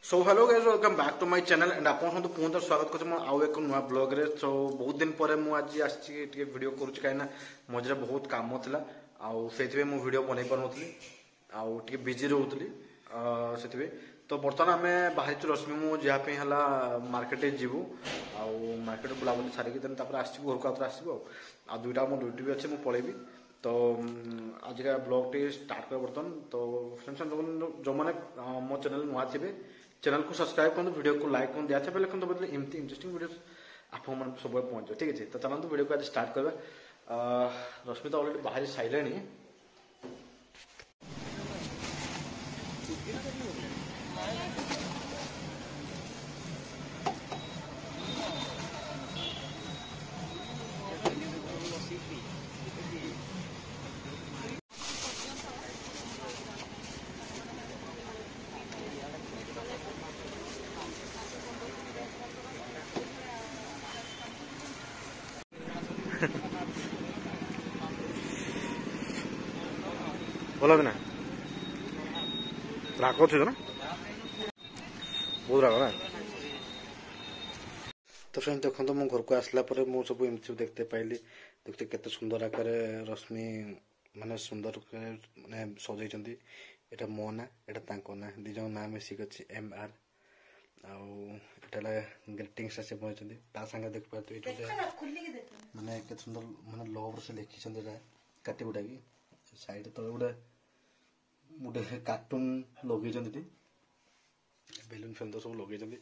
So hello guys welcome back to my channel and आपन सब पुनः स्वागत करछ मो आउ एक नया ब्लॉग रे। सो बहुत दिन पर मु आज आछि टिके वीडियो करूछ काइना मजरे बहुत काम थिला आउ सेथिबे मु वीडियो बनै परनथली आउ टिके बिजी रहउतली सेथिबे तो बर्तमान आमे बाहर छु रश्मि मु जहा पे हला मार्केट जीवु आउ मार्केट बुला बुली सारी के तापर आछि घर को आतर आसीबो आ दुइटा मो ड्यूटी भी अछि मु पळेबी। तो आज का ब्लॉग टे स्टार्ट कर बर्तन तो फ्रेंड्स जो मैंने मो चैनल नुआ थे चैनल को सब्सक्राइब कर वीडियो को लाइक कर दिया बेले तो बदले एमती इंटरेस्टिंग वीडियो आप सब पहुंच ठीक है। तो चलते वीडियो को आज स्टार्ट करवा। रश्मि तो ऑलरेडी बाहर सारे भल ना राग ना बहुत राग ना। तो फ्रेंड देखो तो मो घर को आसला पर मु सब एमती सब देखते पाइली देखते केते सुंदर आकार रश्मि माने सुंदर माने सजैछंती। एटा मो ना एटा तांको ना दी जन नाम मिसिक अछि एमआर आउ एटाला ग्रीटिंग्स से पहुंचंती ता संगे देख पाते माने केते सुंदर माने लव से लिखि छंती एटा काटी उडा की साइड तो उडा मुडे कार्टून लगे जंती बेलून फेंदो सब लगे जंती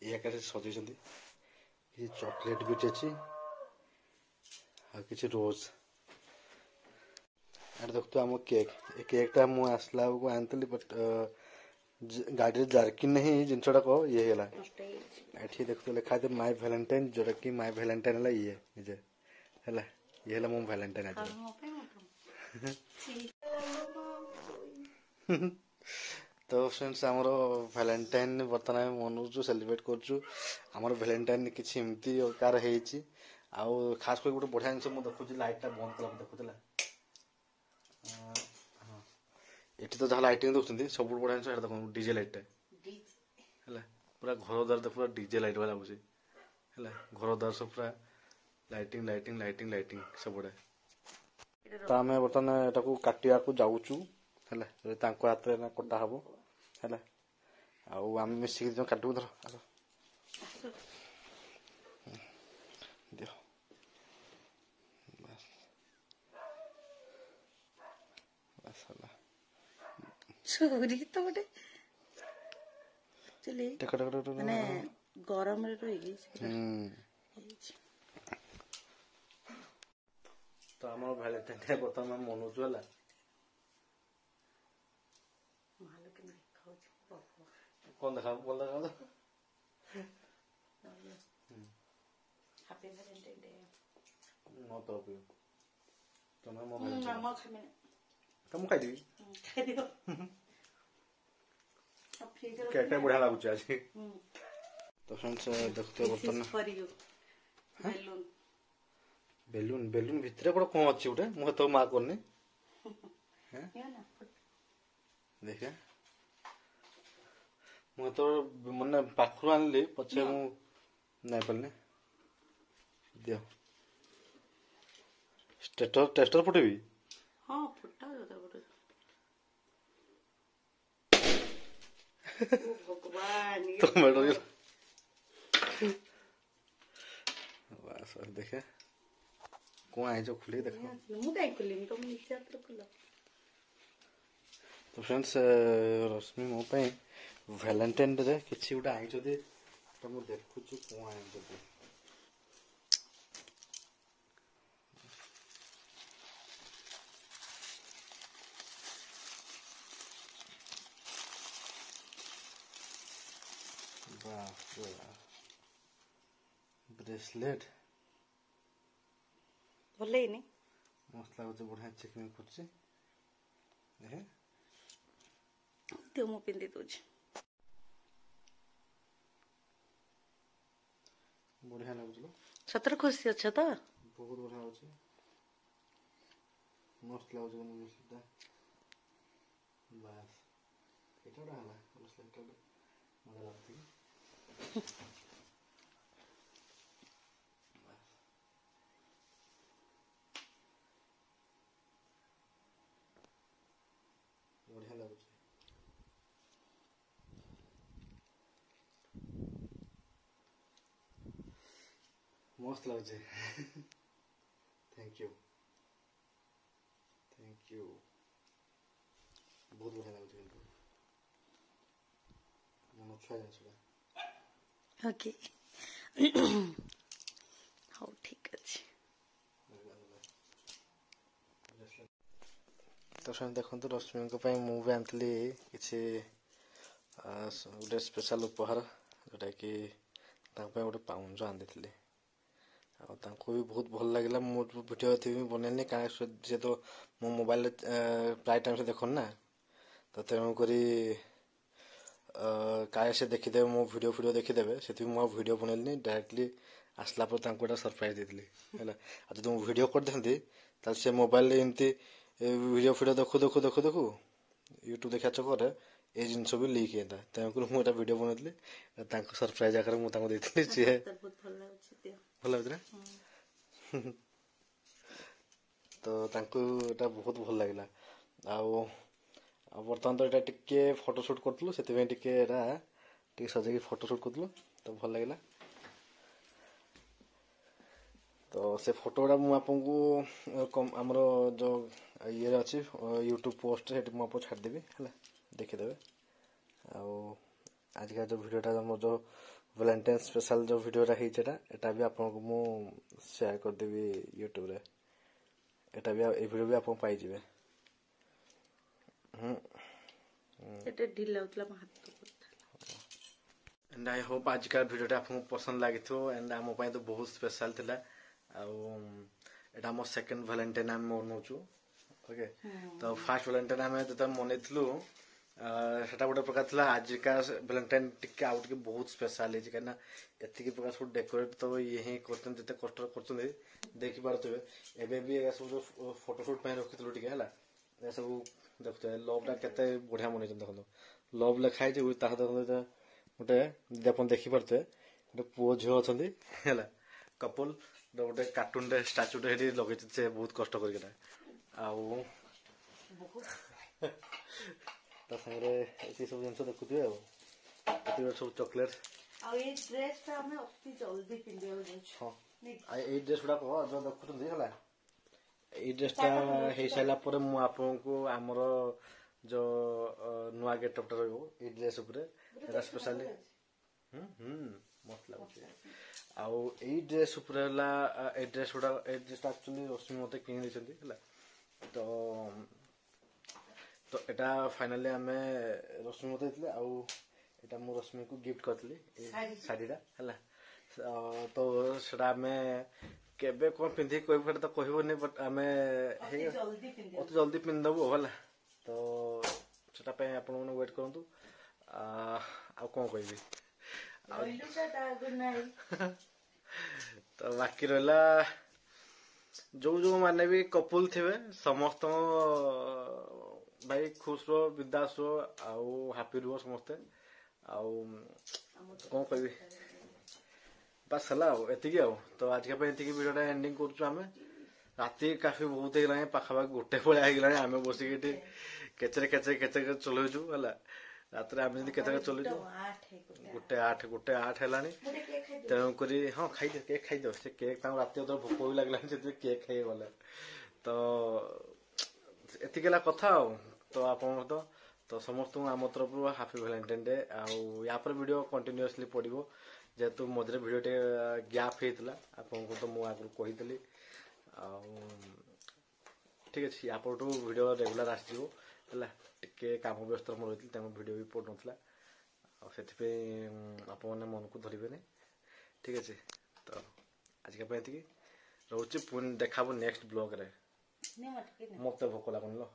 ए आकार सजै जंती ये चॉकलेट भी अछि आ किछि रोज आर देखतो हम केक ए केक ता मु आसला को आनतली बट गाड़ी रे जारकिन नहीं जिनछडा को ये हैला एठी देखतो लिखा दे माय वैलेंटाइन जोरा की माय वैलेंटाइन हला ये जे हला ये हला मो वैलेंटाइन आज तो फ्रेंड्स हमरो वैलेंटाइन बर्तमान मनोजु सेलिब्रेट करछु हमर वैलेंटाइन किछि एमती कार हेछि आउ खास कोइ गुटे बढ़िया जिंस मु देखु छी लाइट ता बंद कला देखुतला हां एठी तो जहा लाइटिंग दोछंती सब बढ़िया जिंस देखु डीजे लाइट हला पूरा घर द्वार तो पूरा डीजे लाइट वाला बुझे हला घर द्वार सब पूरा लाइटिंग लाइटिंग लाइटिंग लाइटिंग सब बडे। ता मैं बर्तमान एटा को काटिया को जाउछु हला रे तांको हाथ रे ना कटा हबो हला आउ हम मिसिक जो काटू धर आसो दियो बस बस हला छोरी तो बटे चले टक टक टक माने गरम रे रहि गई तो हमर वैलेंटाइन डे बर्तमान मनोजु हला मालो के नहीं खाओ कौन देखा हैप्पी वैलेंटाइन डे नो तो भी तो मैं मो मामा खाने तुम खाई देबी खाई दियो अब ठीक है केटा बढ़िया लागु छ आज तो फ्रेंड्स देखते बर्तन for you balloon balloon balloon भितरे बड़ कोन अछि उठे मु तो मा करने हैं या ना देखे मु तो मने पाखरु आनली पछे मु नै पलने दियो टेस्टर फुटेबी हां फुटा जाता बटे ओ भगवान ये तो मेडो बस देखे कोन आइ जो खुले देखो मु काई खुली तो नीचे आत्र खुला। तो फ्रेंड्स रश्मि मो पे वैलेंटाइन डे किछि उडा आइ जदि तो मु देखु छु कोन आइ जदि वाह ब्रेसलेट भले ही नहीं मस्त लागो बढ़िया चेकिंग करछि देखे तो मु पिंदी दोछ बढ़िया लागो सतर खुशी अच्छा तो बहुत बढ़िया होछि मस्त लागो मुझे सीधा बस এটা হলা ব্রেসলেট ମଜା ଲାଗୁଛି ବଢିଆ ଲାଗୁଛି मस्त लाଗୁଛି थैंक यू बहुत बढ़िया लाଗୁଛି କିନ୍ତୁ ମନ ଛୁଆ ଜିନିଷଟା ओके ହଉ ଠିକ ଅଛି ତ ସେମାନେ ଦେଖନ୍ତୁ ରଶ୍ମିଙ୍କ ପାଇଁ ମୁଁ ବି ଆଣିଥିଲି କିଛି ଗୋଟେ ସ୍ପେଶାଲ ଉପହାର ଯୋଉଟାକି ତାଙ୍କ ପାଇଁ ଗୋଟେ ପାଉଁଜ ଆଣିଦେଇଥିଲି ଆଉ ତାଙ୍କୁ ବି ବହୁତ ଭଲ ଲାଗିଲା ମୁଁ ଭିଡ଼ିଓ ଏତେ ବି ବନେଇନି କାରଣ ସେ ତ ମୋ ମୋବାଇଲରେ ପ୍ରାୟ ଟାଇମ୍ ସେ ଦେଖୁନି ନା ତ ତେଣୁକରି କାଳେ ସେ ଦେଖିଦେବେ ମୋ ଭିଡ଼ିଓ ଦେଖିଦେବେ ସେଥିପାଇଁ ମୁଁ ଆଉ ଭିଡ଼ିଓ ବନେଇଲିନି ଡାଇରେକ୍ଟଲି ଆସିଲା ପରେ ତାଙ୍କୁ ଗୋଟେ ସରପ୍ରାଇଜ ଦେଇଥିଲି ହେଲା ଆଉ ଯଦି ମୁଁ ଭିଡ଼ିଓ କରିଦେଇଥାନ୍ତି ତାହେଲେ ସେ ମୋବାଇଲରେ ଏମିତି ଭିଡ଼ିଓ ଦେଖୁ ୟୁଟ୍ୟୁବ ଦେଖିବା ଚକରରେ ଏଇ ଜିନିଷ ବି ଲିକ୍ ହେଇତା ତେଣୁକରି ମୁଁ ଏଇଟା ଭିଡ଼ିଓ ବନେଇଥିଲି ତାଙ୍କୁ ସରପ୍ରାଇଜ ଆକାରରେ ମୁଁ ତାଙ୍କୁ ଦେଇଥିଲି ସିଏ ଭଲ ଲାଗୁଛି ନା ତ ତାଙ୍କୁ ଏଇଟା ବହୁତ ଭଲ ଲାଗିଲା ଆଉ ବର୍ତ୍ତମାନ ତ ଏଇଟା ଟିକେ ଫଟୋସୁଟ୍ କରୁଥିଲୁ ସେଥିପାଇଁ ଟିକେ ଏଇଟା ଟିକେ ସଜେଇକି ଫଟୋସୁଟ୍ କରୁଥିଲୁ ତ ଭଲ ଲାଗିଲା ତ ସେ ଫଟୋ ଗୁଡ଼ା ମୁଁ ଆପଣଙ୍କୁ ଆମର ଯେଉଁ ଇଏରେ ଅଛି ୟୁଟ୍ୟୁବ ପୋଷ୍ଟରେ ସେଠି ମୁଁ ଆପଣଙ୍କୁ ଛାଡ଼ିଦେବି ହେଲା ଦେଖିଦେବେ ଆଉ ଆଜିକା ଯେଉଁ ଭିଡ଼ିଓଟା ମୋର ଯେଉଁ ଭ୍ୟାଲେଣ୍ଟାଇନ୍ ସ୍ପେଶାଲ ଯେଉଁ ଭିଡ଼ିଓଟା ହେଇଛି ଏଟା ବି ଆପଣଙ୍କୁ ମୁଁ ସେୟାର କରିଦେବି ୟୁଟ୍ୟୁବରେ ଏଟା ବି ଏଇ ଭିଡ଼ିଓ ବି ଆପଣ ପାଇଯିବେ एंड आई होप आजकल भिडियोटा आपको पसंद लगी एंड आम तो बहुत स्पेशल थिला एटा मो सेकंड वैलेंटाइन आम मनौचु ओके तो फर्स्ट वैलेंटाइन आम जो मनईलु सेटा गोटे प्रकार था आजिका वैलेंटाइन टिके आउ टिके बहुत स्पेशल है कहीं एतिक प्रकार सब डेकोरेट तो ये ही करते कष्ट कर देखी पारे एवं भी सब फोटोशूट रखी टे है सब देखते लवटा केते बढ़िया मन देखो लव लिखाई देखते गोटे आप देखिपे गोटे पुओ झील अच्छा कपल गोटे कार्टून स्टाचुटे लगे से बहुत कष्ट कर सागे सब जिन देखुए सब चॉकलेट ड्रेस गुड़ाक जो देखुं ड्रेसटा हो सारा पर मुझे आमर जो नुआ गेटअपटा रही ड्रेस स्पेशली मस्त लगुच आउ ड्रेस ड्रेस गुड़ा ड्रेसटा एक्चुअली रश्मि मत कि तो तो एटा फाइनली आम रश्मि मत आउ एटा मु रश्मि को गिफ्ट करी शाढ़ीटा है तो सेटा आम केबे कौन पिंधि कह तो कहबनी बट आम अति जल्दी पिंधदेबू है तो सेटा आप वेट करूँ आ कौन कह तो बाकी रहा जो जो माने भी कपुल थे समस्त भाई खुश रो बिंदास रो आउ हैप्पी रुह समस्ते आउ कौन कह बस है एति तो आज के वीडियोटा एंडिंग करें राति काफी बहुत है पाखापाखि गोटे भाया आम बसिक केचरे चलु है रात आम के चलु गोटे आठ है तेणुक हाँ खाई केक खाईद से केक रात भोक भी लगे केक खाई गले तो एतिकला कथा तो आप तो समस्त आम तरफ हैप्पी वैलेंटाइन डे या वीडियो कंटिन्यूअसली पड़ो जेहेतु मझे वीडियो टे गैप होता आपको तो मुझे आगु कही ठीक अच्छे आप वीडियो रेगुलर आसो है टे कम व्यस्त रही तेणु वीडियो भी पड़ नाला से आप मन को धरबे ठीक अच्छे तो आज के रोचे पुणी देखा नेक्स्ट ब्लॉग रे मत भोक लगन लो